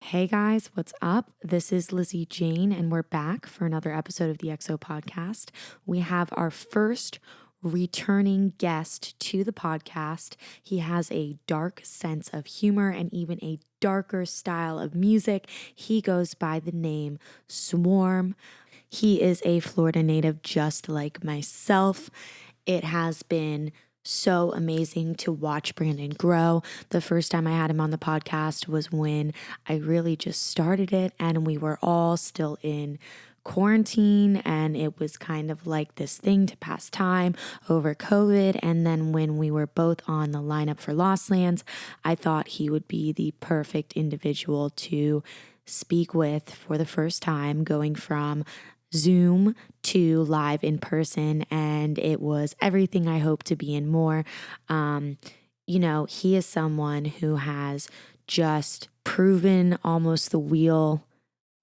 Hey guys, what's up? This is Lizzy Jane, and we're back for another episode of the XO podcast. We have our first returning guest to the podcast. He has a dark sense of humor and even a darker style of music. He goes by the name Swarm. He is a Florida native just like myself. It has been so amazing to watch Brandon grow. The first time I had him on the podcast was when I really just started it and we were all still in quarantine, and it was kind of like this thing to pass time over COVID. And then when we were both on the lineup for Lost Lands, I thought he would be the perfect individual to speak with for the first time, going from Zoom to live in person, and it was everything I hoped to be and more. He is someone who has just proven almost the wheel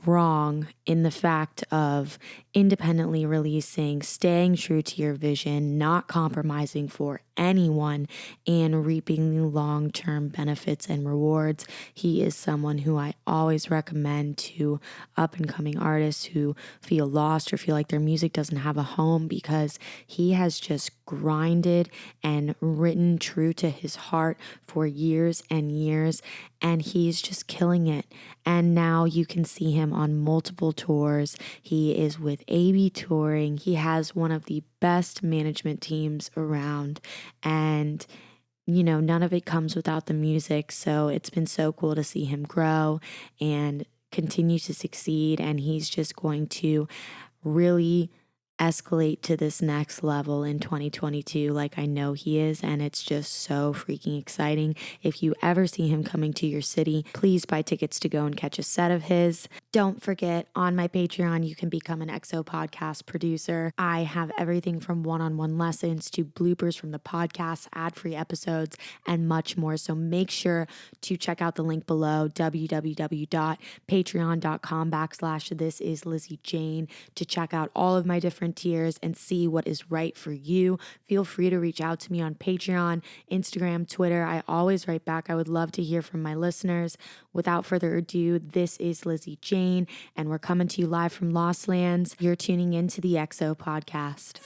wrong in the fact of independently releasing, staying true to your vision, not compromising for anyone, and reaping the long-term benefits and rewards. He is someone who I always recommend to up-and-coming artists who feel lost or feel like their music doesn't have a home, because he has just grinded and written true to his heart for years and years, and he's just killing it. And now you can see him on multiple tours. He is with AB Touring. He has one of the best management teams around, and none of it comes without the music. So it's been so cool to see him grow and continue to succeed, and he's just going to really escalate to this next level in 2022 like I know he is, and it's just so freaking exciting. If you ever see him coming to your city, please buy tickets to go and catch a set of his. Don't forget, on my Patreon, you can become an XO podcast producer. I have everything from one-on-one lessons to bloopers from the podcast, ad-free episodes, and much more. So make sure to check out the link below, www.patreon.com/thisisLizzyJane, to check out all of my different tiers and see what is right for you. Feel free to reach out to me on Patreon, Instagram, Twitter. I always write back. I would love to hear from my listeners. Without further ado, this is Lizzy Jane, and we're coming to you live from Lost Lands. You're tuning into the XO podcast.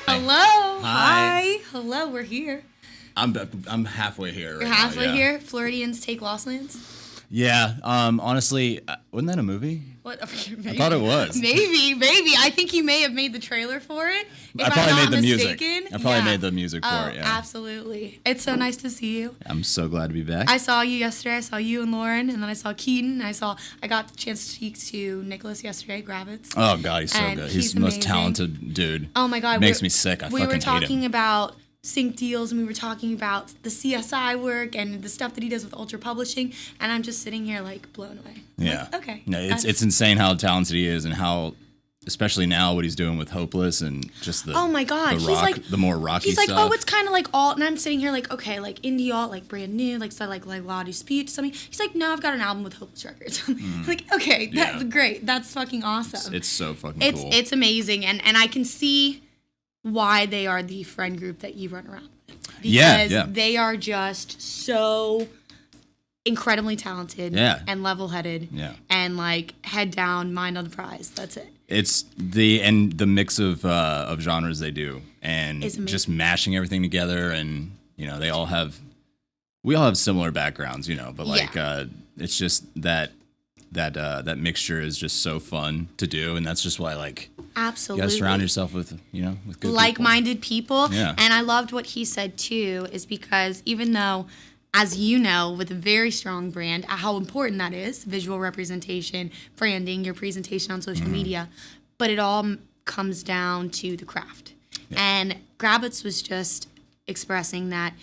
Hello. Hi. Hello, we're here. I'm halfway here. You're halfway here. Floridians take Lost Lands. Yeah. Honestly, wasn't that a movie? What? Maybe. I thought it was. Maybe. I think you may have made the trailer for it. I probably made the mistaken. music. I probably made the music for it. Yeah. Absolutely. It's so nice to see you. I'm so glad to be back. I saw you yesterday. I saw you and Lauren, and then I saw Keaton. I got the chance to speak to Nicholas yesterday, Gravitz. Oh God, he's so good. He's the most talented dude. Oh my God, makes me sick. I fucking hate him. We were talking about sync deals, and we were talking about the CSI work and the stuff that he does with Ultra Publishing, and I'm just sitting here like blown away. Yeah. Like, okay. No, it's insane how talented he is, and how, especially now, what he's doing with Hopeless and just the oh my God, the rock, the more rocky he's like, stuff. oh, it's kind of like alt, and I'm sitting here like, okay, like indie alt, like brand new, like so like Lottie Speech, something. He's like, no, I've got an album with Hopeless Records. Like, okay, that's great. That's fucking awesome. It's so fucking cool. It's amazing, and I can see why they are the friend group that you run around with. Because they are just so incredibly talented and level-headed and like head down, mind on the prize. That's it. It's the mix of genres they do, and just mashing everything together, and we all have similar backgrounds, but like it's just that mixture is just so fun to do, and that's just why absolutely you gotta surround yourself with with good like-minded people. Yeah. And I loved what he said too, is because even though, as you know, with a very strong brand, how important that is, visual representation, branding, your presentation on social media, but it all comes down to the craft. Yeah. And Gravitz was just expressing that,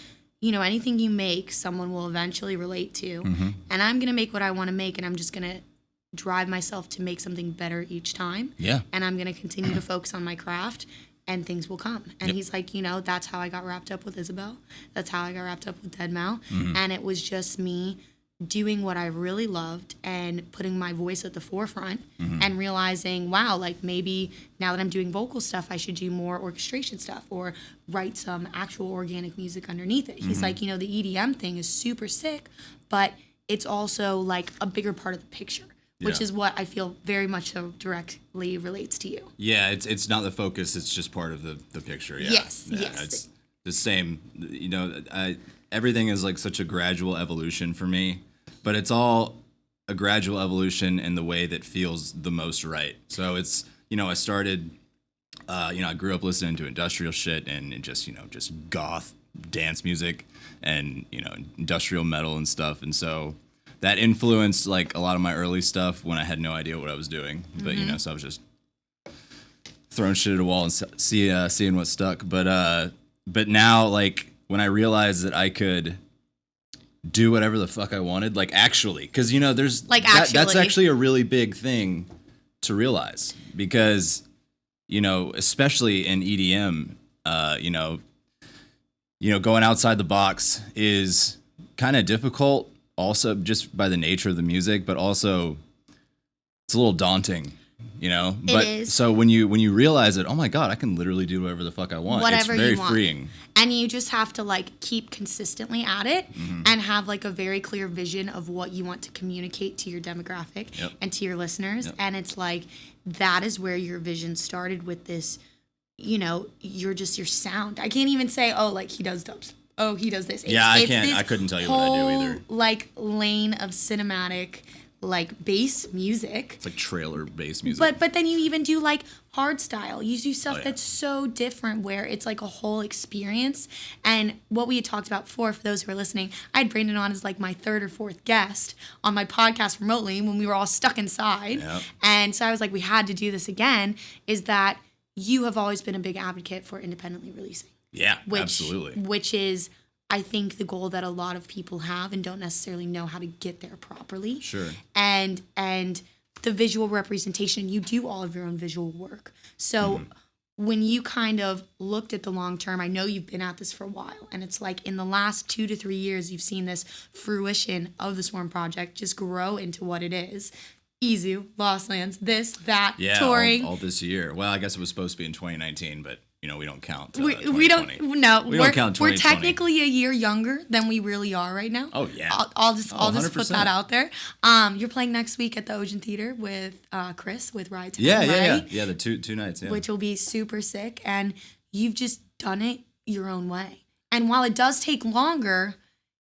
anything you make, someone will eventually relate to. And I'm going to make what I want to make, and I'm just going to drive myself to make something better each time. Yeah. And I'm going to continue to focus on my craft, and things will come. And he's like, that's how I got wrapped up with Isabel. That's how I got wrapped up with Dead Mal. And it was just me doing what I really loved and putting my voice at the forefront and realizing, wow, like maybe now that I'm doing vocal stuff, I should do more orchestration stuff or write some actual organic music underneath it. He's like, the EDM thing is super sick, but it's also like a bigger part of the picture, which is what I feel very much so directly relates to you. Yeah, it's not the focus, it's just part of the picture. Yeah. Yes. It's the same, everything is like such a gradual evolution for me, but it's all a gradual evolution in the way that feels the most right. So it's, I started, I grew up listening to industrial shit and just goth dance music and, industrial metal and stuff. And so that influenced like a lot of my early stuff when I had no idea what I was doing. But, so I was just throwing shit at a wall and seeing what stuck. But now, like, when I realized that I could do whatever the fuck I wanted, like actually, because there's like that's actually a really big thing to realize, because especially in EDM, going outside the box is kind of difficult, also just by the nature of the music, but also it's a little daunting. But it is. So when you realize that, oh my God, I can literally do whatever the fuck I want. Whatever it's very you want. freeing. And you just have to like keep consistently at it and have like a very clear vision of what you want to communicate to your demographic and to your listeners. Yep. And it's like, that is where your vision started with this, you're just your sound. I can't even say, oh, like he does dubs. Oh, he does this. I can't. I couldn't tell you what I do either. Like lane of cinematic, like bass music. It's like trailer bass music. But then you even do like hard style. You do stuff that's so different where it's like a whole experience. And what we had talked about before, for those who are listening, I had Brandon on as like my third or fourth guest on my podcast remotely when we were all stuck inside. Yep. And so I was like, we had to do this again, is that you have always been a big advocate for independently releasing. Yeah, absolutely. Which is, I think, the goal that a lot of people have and don't necessarily know how to get there properly. Sure. And the visual representation, you do all of your own visual work. So when you kind of looked at the long term, I know you've been at this for a while, and it's like in the last 2 to 3 years, you've seen this fruition of the Swarm Project just grow into what it is. Izu, Lost Lands, this, that, touring. all this year. Well, I guess it was supposed to be in 2019, but we don't count. We don't count 2020. We're technically a year younger than we really are right now. Oh yeah. I'll just put that out there. You're playing next week at the Ocean Theater with Chris with Ride to Yeah. The two nights. Yeah. Which will be super sick, and you've just done it your own way. And while it does take longer,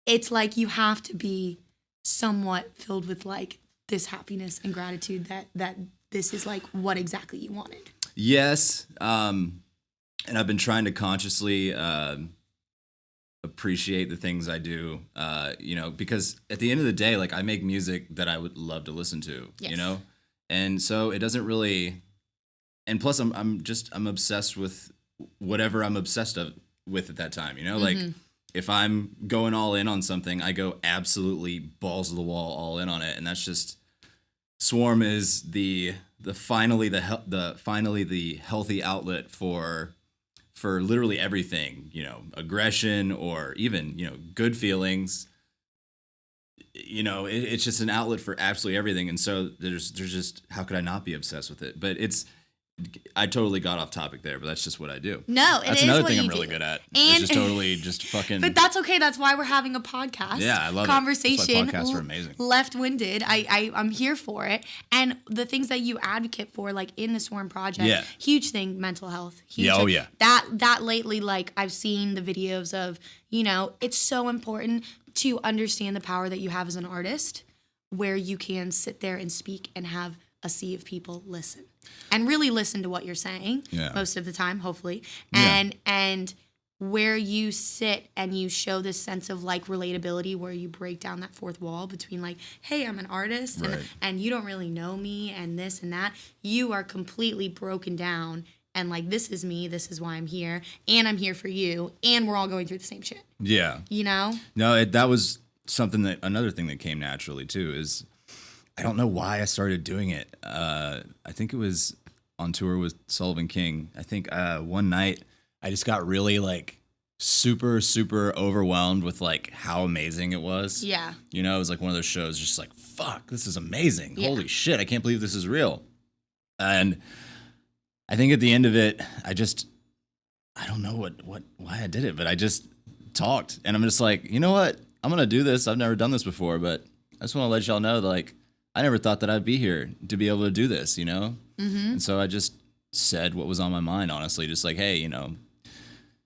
it's like you have to be somewhat filled with like this happiness and gratitude that this is like what exactly you wanted. Yes. And I've been trying to consciously appreciate the things I do, because at the end of the day, like I make music that I would love to listen to, and so it doesn't really, and plus I'm obsessed with whatever I'm obsessed with at that time, like if I'm going all in on something, I go absolutely balls to the wall all in on it, and that's just Swarm is the finally the healthy outlet for literally everything, aggression or even, good feelings, it's just an outlet for absolutely everything. And so there's just, how could I not be obsessed with it? But I totally got off topic there, but that's just what I do. No, that's another thing I'm really good at. And it's just totally just fucking. But that's okay. That's why we're having a podcast. Yeah, I love conversation. It. That's why podcasts are amazing. Left-winded. I'm here for it. And the things that you advocate for, like in the Swarm Project, huge thing, mental health. Huge oh yeah. That lately, like I've seen the videos of, it's so important to understand the power that you have as an artist, where you can sit there and speak and have a sea of people listen. And really listen to what you're saying most of the time, hopefully. And where you sit and you show this sense of like relatability, where you break down that fourth wall between like, hey, I'm an artist and you don't really know me and this and that. You are completely broken down and like, this is me, this is why I'm here, and I'm here for you, and we're all going through the same shit. Yeah. No, that was another thing that came naturally too, is I don't know why I started doing it. I think it was on tour with Sullivan King. I think one night I just got really like super, super overwhelmed with like how amazing it was. Yeah. You know, it was like one of those shows just like, fuck, this is amazing. Yeah. Holy shit, I can't believe this is real. And I think at the end of it, I don't know why I did it, but I just talked. And I'm just like, you know what? I'm going to do this. I've never done this before, but I just want to let y'all know that, like, I never thought that I'd be here to be able to do this, you know? Mm-hmm. And so I just said what was on my mind, honestly. Just like, hey, you know,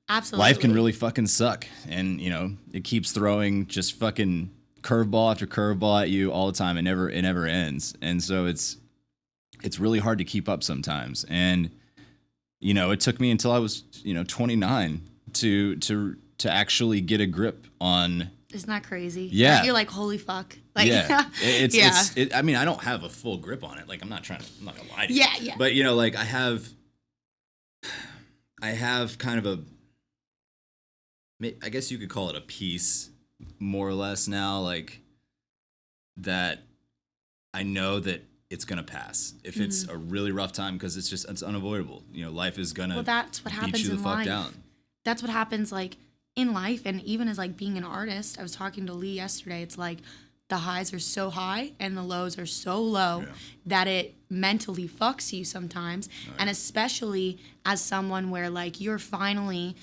absolutely, life can really fucking suck. And, you know, it keeps throwing just fucking curveball after curveball at you all the time. It never ends. And so it's really hard to keep up sometimes. And, you know, it took me until I was, you know, 29 to actually get a grip on. Isn't that crazy? Yeah. You're like, holy fuck. Like, yeah. I mean, I don't have a full grip on it. Like, I'm not gonna lie to you. Yeah. But, you know, like I have kind of I guess you could call it a piece, more or less now, like that I know that it's gonna pass if it's a really rough time, because it's unavoidable. You know, life is gonna that's what happens beat you the in fuck life. down. That's what happens like in life, and even as like being an artist. I was talking to Lee yesterday. It's like the highs are so high and the lows are so low that it mentally fucks you sometimes. Right. And especially as someone where like you're finally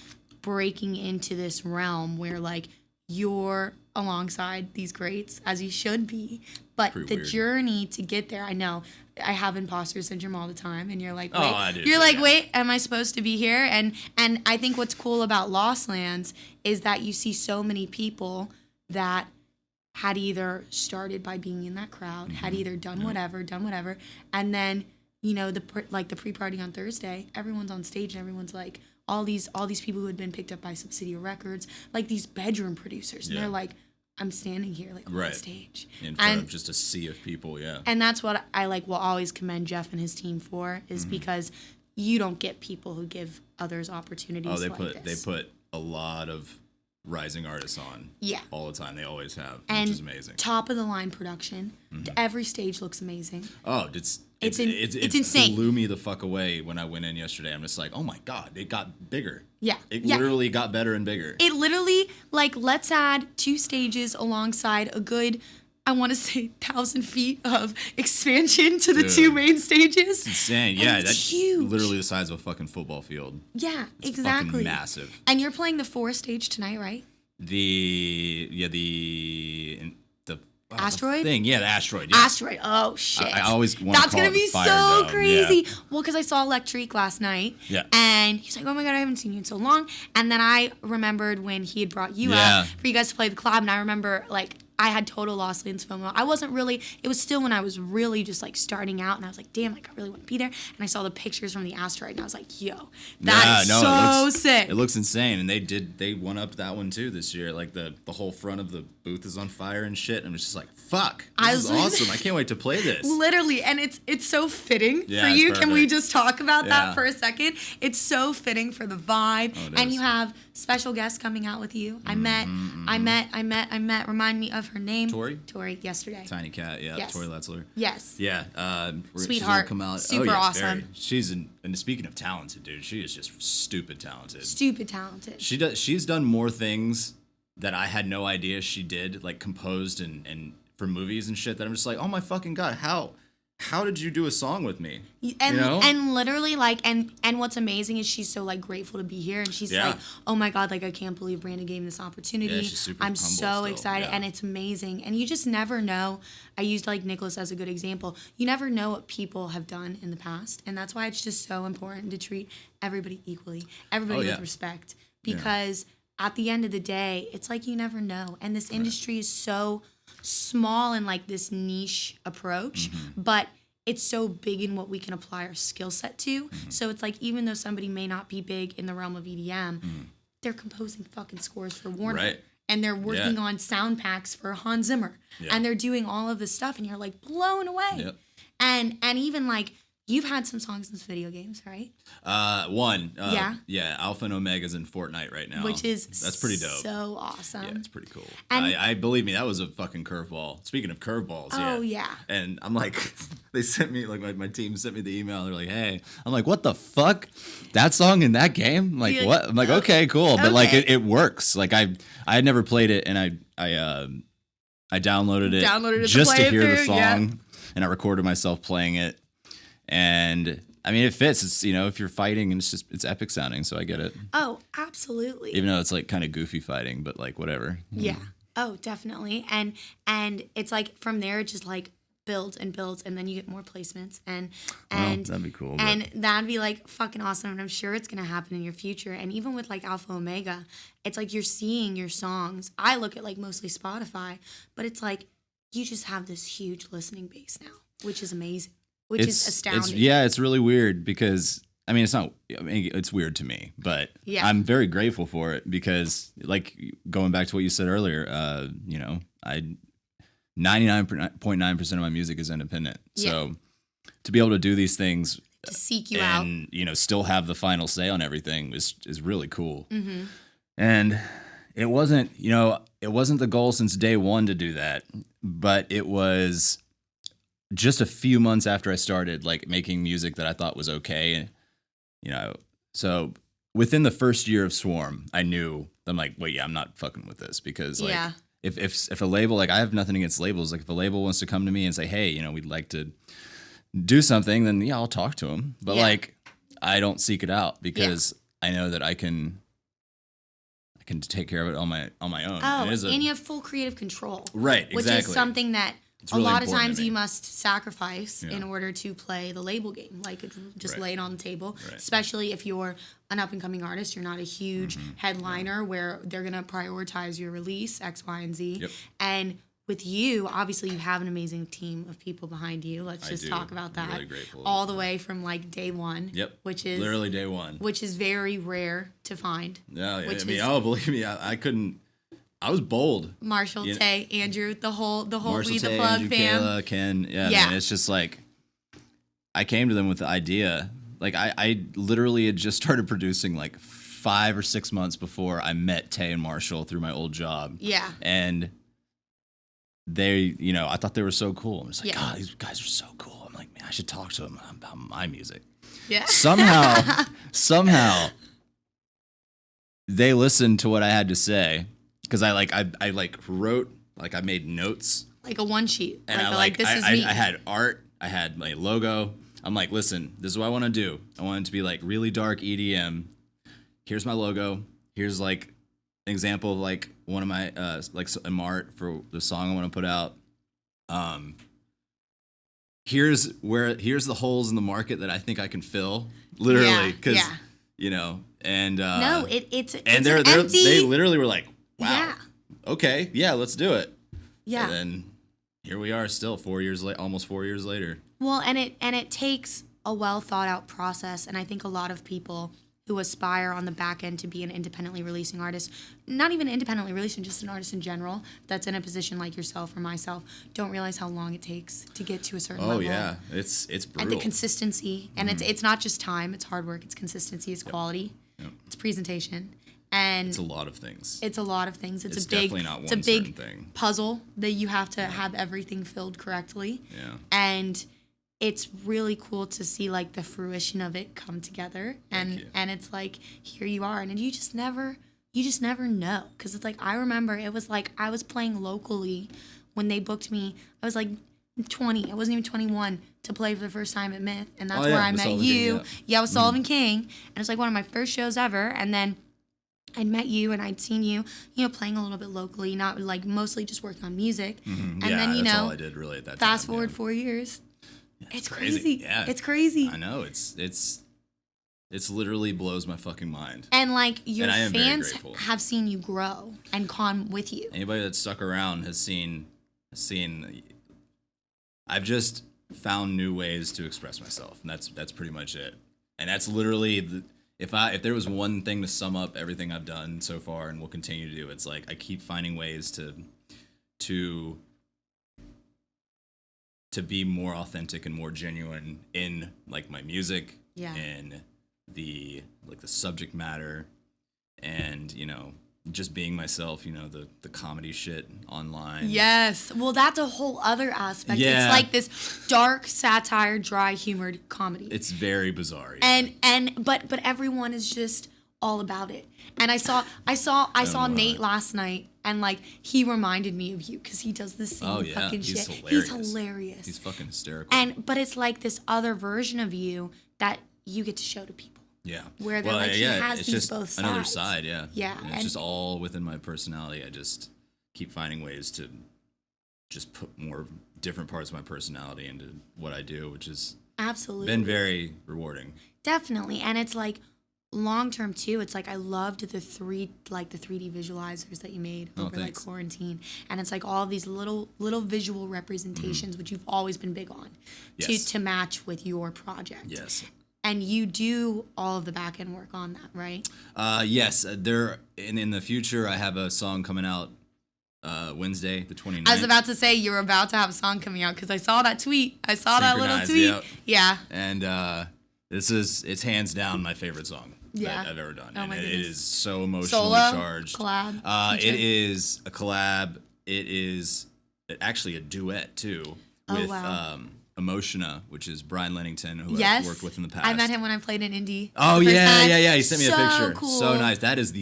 breaking into this realm where like you're alongside these greats, as you should be. But the journey to get there, I know I have imposter syndrome all the time, and you're like, wait, I do. You're like, wait, am I supposed to be here? And I think what's cool about Lost Lands is that you see so many people that had either started by being in that crowd, had either done whatever, and then, you know, the pre-party on Thursday, everyone's on stage and everyone's like, all these people who had been picked up by Subsidia Records, like these bedroom producers, and they're like, I'm standing here like on stage in front of just a sea of people. And that's what I like will always commend Jeff and his team for, is because you don't get people who give others opportunities. They put a lot of rising artists on all the time. They always have, which is amazing. Top of the line production. Every stage looks amazing. Oh, it's insane. It blew me the fuck away when I went in yesterday. I'm just like, oh my God, it got bigger. Yeah. It literally got better and bigger. It literally, like, let's add 2 stages alongside a good, I want to say, 1,000 feet of expansion to the 2 main stages. It's insane. Yeah, that's huge. Literally the size of a fucking football field. Yeah, it's exactly. Fucking massive. And you're playing the 4 stage tonight, right? Asteroid? The asteroid. Yeah. Asteroid. Oh shit! I always want to That's call gonna it be Fire so Dome. crazy. Yeah. Well, because I saw Electric last night. Yeah. And he's like, "Oh my God, I haven't seen you in so long." And then I remembered when he had brought you up for you guys to play the collab, and I remember like I had total Lost Lands FOMO. I wasn't really. It was still when I was really just like starting out, and I was like, "Damn, like I really want to be there." And I saw the pictures from the asteroid, and I was like, "Yo, that is so sick." It looks insane, and they one upped that one too this year. Like the whole front of the booth is on fire and shit. And I'm just like, "Fuck, this is awesome! I can't wait to play this." Literally, and it's so fitting for you. Can we just talk about that for a second? It's so fitting for the vibe, and you have special guests coming out with you. I met. Remind me of her name. Tori, yesterday. Tiny Cat, yes. Tori Letzler. Yes. Yeah. Sweetheart. Come out. Super awesome. Very. She's and speaking of talented, dude, she is just stupid talented. She's done more things that I had no idea she did, like composed and for movies and shit, that I'm just like, oh my fucking God, how did you do a song with me? And you know? And literally like and what's amazing is she's so like grateful to be here, and she's like, oh my God, like I can't believe Brandon gave me this opportunity. Yeah, she's super I'm humble so excited, and it's amazing. And you just never know. I used like Nicholas as a good example. You never know what people have done in the past, and that's why it's just so important to treat everybody equally, everybody with respect, because at the end of the day, it's like you never know. And this industry is so small in like this niche approach, but it's so big in what we can apply our skill set to. So it's like, even though somebody may not be big in the realm of EDM, they're composing fucking scores for Warner. Right. And they're working on sound packs for Hans Zimmer. And they're doing all of this stuff, and you're like blown away. And even like, You've had some songs in video games, right? One. Yeah? Yeah, Alpha and Omega's in Fortnite right now. Which is that's pretty dope. So awesome. Yeah, it's pretty cool. And I believe me, that was a fucking curveball. Speaking of curveballs, oh, yeah. And I'm like, they sent me, like, my team sent me the email. They're like, hey. I'm like, what the fuck? That song in that game? I'm like, what? I'm like, okay, cool. But, like, it works. Like, I had never played it, and I downloaded it just to hear the song. Yeah. And I recorded myself playing it. And I mean, it fits. It's, you know, if you're fighting, and it's epic sounding, so I get it. Oh, absolutely. Even though it's like kind of goofy fighting, but like whatever. Yeah. Oh, definitely. And it's like from there, it just like builds and builds, and then you get more placements, and that'd be cool. And that'd be like fucking awesome, and I'm sure it's gonna happen in your future. And even with like Alpha Omega, it's like you're seeing your songs. I look at like mostly Spotify, but it's like you just have this huge listening base now, which is amazing. Which is astounding. It's really weird because, I mean, it's weird to me, but I'm very grateful for it because, like, going back to what you said earlier, you know, 99.9% of my music is independent. Yeah. So to be able to do these things, to seek you out, and, you know, still have the final say on everything is really cool. Mm-hmm. And it wasn't the goal since day one to do that, but it was just a few months after I started like making music that I thought was okay, you know. So within the first year of Swarm, I knew, I'm like, wait, yeah, I'm not fucking with this, because like if a label, like, I have nothing against labels, like if a label wants to come to me and say, hey, you know, we'd like to do something, then yeah, I'll talk to them. But like, I don't seek it out because I know that I can take care of it on my own. Oh, and you have full creative control. Right, exactly. Which is something that it's really a lot of times to you must sacrifice in order to play the label game. Like, just lay it on the table, especially if you're an up-and-coming artist. You're not a huge headliner where they're going to prioritize your release, X, Y, and Z. Yep. And with you, obviously, you have an amazing team of people behind you. Let's just talk about that. I'm really grateful. All the way from, like, day one. Yep. Which is literally day one. Which is very rare to find. Yeah, I mean, believe me, I couldn't. I was bold. Marshall, Tay, Andrew, the whole Marshall, We the Tay, Plug Andrew, fam. Kayla, Ken. Yeah. Man, it's just like, I came to them with the idea. Like, I literally had just started producing like 5 or 6 months before I met Tay and Marshall through my old job. Yeah. And they, you know, I thought they were so cool. I'm just like, God, these guys are so cool. I'm like, man, I should talk to them about my music. Yeah. Somehow, they listened to what I had to say. Because I wrote, like, I made notes. Like a one sheet. And this is me. I had art. I had my logo. I'm like, listen, this is what I want to do. I want it to be like really dark EDM. Here's my logo. Here's like an example of like one of my like some art for the song I want to put out. Here's the holes in the market that I think I can fill. Literally, because you know, and no, it's they literally were like, wow. Yeah. Okay. Yeah, let's do it. Yeah. And then here we are still 4 years late, almost 4 years later. Well, and it takes a well thought out process, and I think a lot of people who aspire on the back end to be an independently releasing artist, not even independently releasing, just an artist in general that's in a position like yourself or myself, don't realize how long it takes to get to a certain level. Oh yeah, it's brutal. And the consistency, and it's not just time, it's hard work, it's consistency, it's quality, it's presentation. And it's a lot of things. It's a lot of things. It's a big, definitely not one it's a big certain thing. Puzzle that you have to have everything filled correctly. Yeah. And it's really cool to see like the fruition of it come together. And it's like, here you are. And you just never know. Because it's like, I remember it was like I was playing locally when they booked me. I was like 20. I wasn't even 21 to play for the first time at Myth. And that's where I met you. Yeah, with Sullivan King. And it was like one of my first shows ever. And then I'd met you and I'd seen you, playing a little bit locally, not like mostly just working on music. Mm-hmm. And then, that's all I did really at that time. Fast forward 4 years. Yeah, it's crazy. Yeah. It's crazy. I know. It's literally blows my fucking mind. And like your fans have seen you grow and come with you. Anybody that's stuck around has seen I've just found new ways to express myself, and that's pretty much it. And that's literally if there was one thing to sum up everything I've done so far and will continue to do, it's like I keep finding ways to to be more authentic and more genuine in like my music, and the subject matter, and just being myself, the comedy shit online. Yes. Well, that's a whole other aspect. Yeah. It's like this dark satire, dry humored comedy. It's very bizarre. Yeah. But everyone is just all about it. And I saw Nate last night, and like he reminded me of you because he does the same fucking shit. Hilarious. He's hilarious. He's fucking hysterical. But it's like this other version of you that you get to show to people. Yeah. Where they're like, he has it's these just both sides. another side, yeah. Yeah. And it's just all within my personality. I just keep finding ways to just put more different parts of my personality into what I do, which has absolutely been very rewarding. Definitely. And it's like long term too, it's like I loved the 3D visualizers that you made over like quarantine. And it's like all these little visual representations, which you've always been big on, to match with your project. Yes. And you do all of the back end work on that, right? Yes. In the future, I have a song coming out Wednesday, the 29th. I was about to say you're about to have a song coming out because I saw that tweet. I saw that little tweet. Yep. Yeah. And it's hands down my favorite song that I've ever done. And it is so emotionally charged. Collab? It is a collab. It is actually a duet too with Emotiona, which is Brian Lennington, who I've worked with in the past. I met him when I played in Indie. Oh, yeah. He sent me a picture. Cool. So nice. That is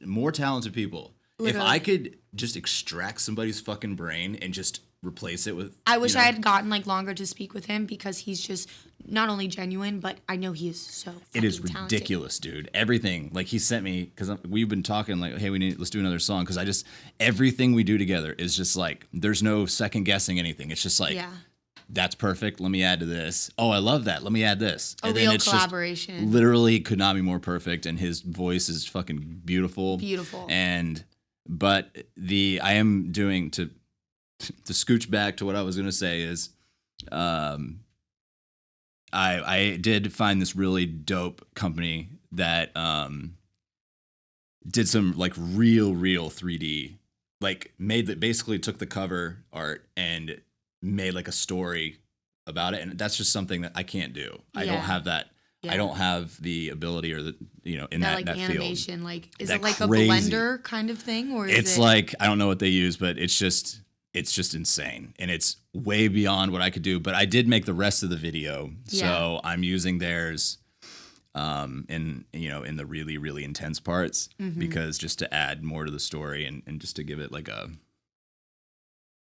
more talented people. Literally. If I could just extract somebody's fucking brain and just replace it with... I wish I had gotten longer to speak with him because he's just not only genuine, but I know he is so fucking It is talented. ridiculous, dude. Everything. Like, he sent me... Because we've been talking, like, hey, let's do another song. Because everything we do together is just like... There's no second guessing anything. It's just like... Yeah. That's perfect. Let me add to this. Oh, I love that. Let me add this. A real collaboration. Just literally could not be more perfect, and his voice is fucking beautiful. Beautiful. But I am doing to scooch back to what I was gonna say is, I did find this really dope company that did some like real 3D, like basically took the cover art and made like a story about it, and that's just something that I can't do. I don't have that. I don't have the ability or the in that like animation field. Like is it like crazy. A Blender kind of thing, or is it's like I don't know what they use, but it's just insane, and it's way beyond what I could do. But I did make the rest of the video, so I'm using theirs in the really intense parts, because just to add more to the story and just to give it like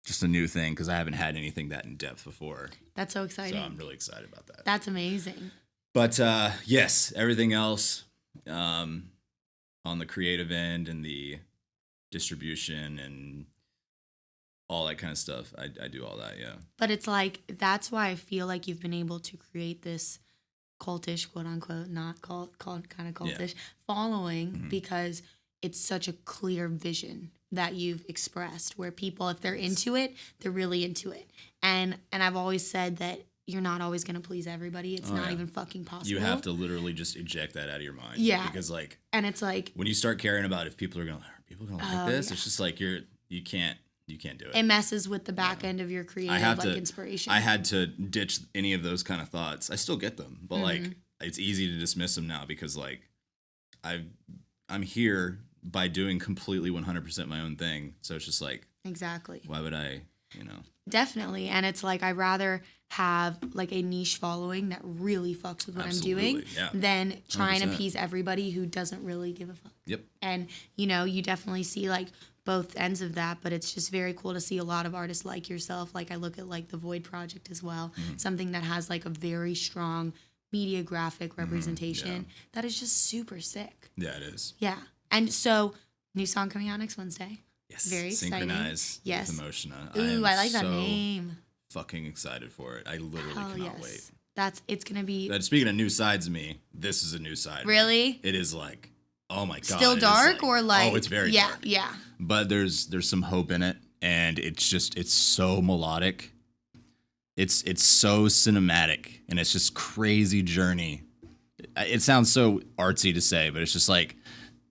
just a new thing, because I haven't had anything that in depth before. That's so exciting. So I'm really excited about that. That's amazing. But yes, everything else on the creative end and the distribution and all that kind of stuff, I do all that, yeah. But it's like, that's why I feel like you've been able to create this cultish, quote unquote, not kind of cultish following, because it's such a clear vision that you've expressed, where people, if they're into it, they're really into it. And I've always said that you're not always going to please everybody. It's not even fucking possible. You have to literally just eject that out of your mind. Yeah. Because and it's like, when you start caring about if people are going to like this, it's just like you can't do it. It messes with the back end of your creative inspiration. I had to ditch any of those kind of thoughts. I still get them, but like it's easy to dismiss them now, because like I'm here by doing completely 100% my own thing. So it's just like, exactly. Why would I, Definitely. And it's like, I'd rather have like a niche following that really fucks with what I'm doing than trying 100%. To appease everybody who doesn't really give a fuck. Yep. And, you definitely see like both ends of that, but it's just very cool to see a lot of artists like yourself. Like I look at like the Void Project as well, something that has like a very strong media graphic representation that is just super sick. Yeah, it is. Yeah. And so, new song coming out next Wednesday. Yes. Very exciting. Synchronize with Emotiona. Ooh, I like that name. Fucking excited for it. I literally cannot wait. It's gonna be. Speaking of new sides of me, this is a new side. Really? It is like, oh my god. Still dark or like? Oh, it's very dark. Yeah. But there's some hope in it, and it's so melodic. It's so cinematic, and it's just crazy journey. It sounds so artsy to say, but it's just like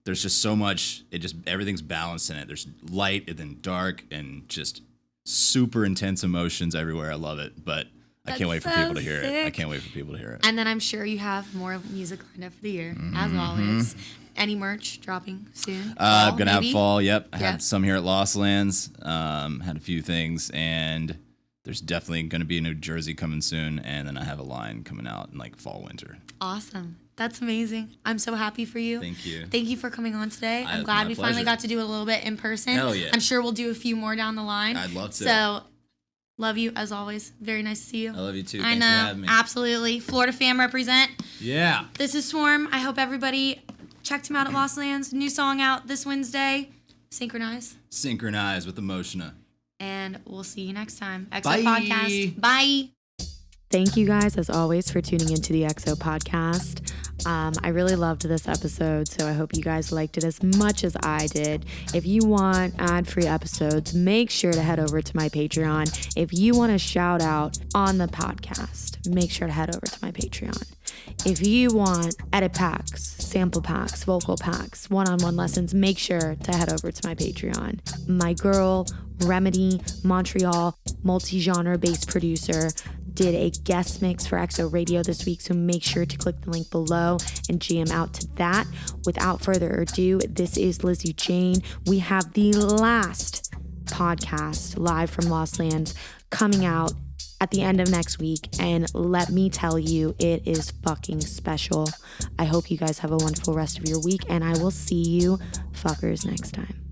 there's just so much. Everything's balanced in it. There's light and then dark, and just super intense emotions everywhere. I love it, but I can't wait for people to hear it. I can't wait for people to hear it. And then I'm sure you have more music lined up for the year, as always. Any merch dropping soon? I'm going to have fall, yep. I had some here at Lost Lands, had a few things, and there's definitely going to be a New Jersey coming soon, and then I have a line coming out in like fall, winter. Awesome. That's amazing. I'm so happy for you. Thank you. Thank you for coming on today. I'm glad we finally got to do it a little bit in person. Hell yeah. I'm sure we'll do a few more down the line. I'd love to. So, love you as always. Very nice to see you. I love you too. Thanks for having me. Absolutely. Florida fam represent. Yeah. This is Swarm. I hope everybody checked him out at Lost Lands. New song out this Wednesday. Synchronize. Synchronize with Emotiona. And we'll see you next time. EXO Bye. Podcast. Bye. Thank you guys, as always, for tuning into the EXO Podcast. I really loved this episode, so I hope you guys liked it as much as I did. If you want ad-free episodes, make sure to head over to my Patreon. If you want a shout out on the podcast, make sure to head over to my Patreon. If you want edit packs, sample packs, vocal packs, one-on-one lessons, make sure to head over to my Patreon. My girl, Remedy, Montreal, multi-genre bass producer, did a guest mix for EXO Radio this week, so make sure to click the link below and jam out to that. Without further ado, this is Lizzy Jane. We have the last podcast live from Lost Lands coming out at the end of next week, and let me tell you, it is fucking special. I hope you guys have a wonderful rest of your week, and I will see you fuckers next time.